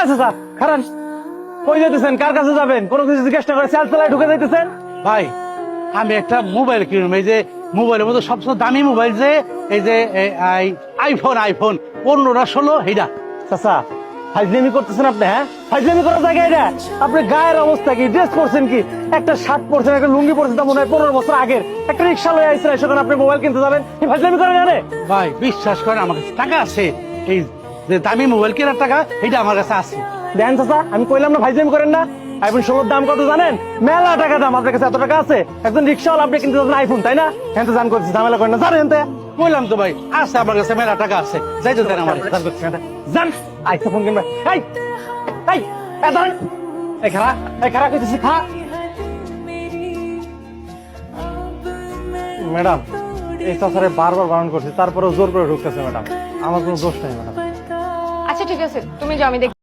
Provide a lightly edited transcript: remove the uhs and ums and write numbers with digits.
চাচা খারান, কই যেতেছেন, কার কাছে যাবেন, কোনো কিছু জিজ্ঞেস না করে চাল চালায় ঢুকে যাইতেছেন। ভাই আমি একটা মোবাইল কিনলাম, এই যে মোবাইলের মধ্যে সবচেয়ে দামি মোবাইল যে এই যে আইফোন 15 না 16 এইটা। চাচা ফাইজলামি করতেছেন আপনি, হ্যাঁ ফাইজলামি করার জায়গায় এটা। আপনি গায়ের অবস্থা কি, ড্রেস পরছেন কি, একটা শার্ট পরছেন, একটা লুঙ্গি পরছেন, তা মনে হয় 15 বছর আগের। একটা রিক্সা লয়ে আইসেন, সেখানে আপনি মোবাইল কিনতে যাবেন, এই ফাইজলামি করেন জানে। ভাই বিশ্বাস করেন আমার কাছে টাকা আছে, এই যে দামি মোবাইল কেনার টাকা এটা আমার কাছে আছে। দেন চাচা, আমি কইলাম না ফাইজলামি করেন না। আইফোন 16 দাম কত জানেন? মেলা টাকা দাম। আপনার কাছে এত টাকা আছে, একজন রিক্সাওয়ালা আপনি কিনতে যাবেন আইফোন, তাই না? হ্যাঁ তো জান করছি, ঝামেলা করেন না, জানেন তো। বললাম তো ভাই আছে আমার কাছে মেলা টাকা আছে, যাই তো দেন আমার জান আইসা ফোন কিনবে। এই এই এ ধরেন, এই খারা, এই খারা কইতেছি খা। ম্যাডাম এই চাচারে বারবার বারণ করছি, তারপরেও জোর করে ঢুকতেছে ম্যাডাম। আমার কোনো দোষ নাই ম্যাডাম। আচ্ছা ঠিক আছে, তুমি যাও, আমি দেখি।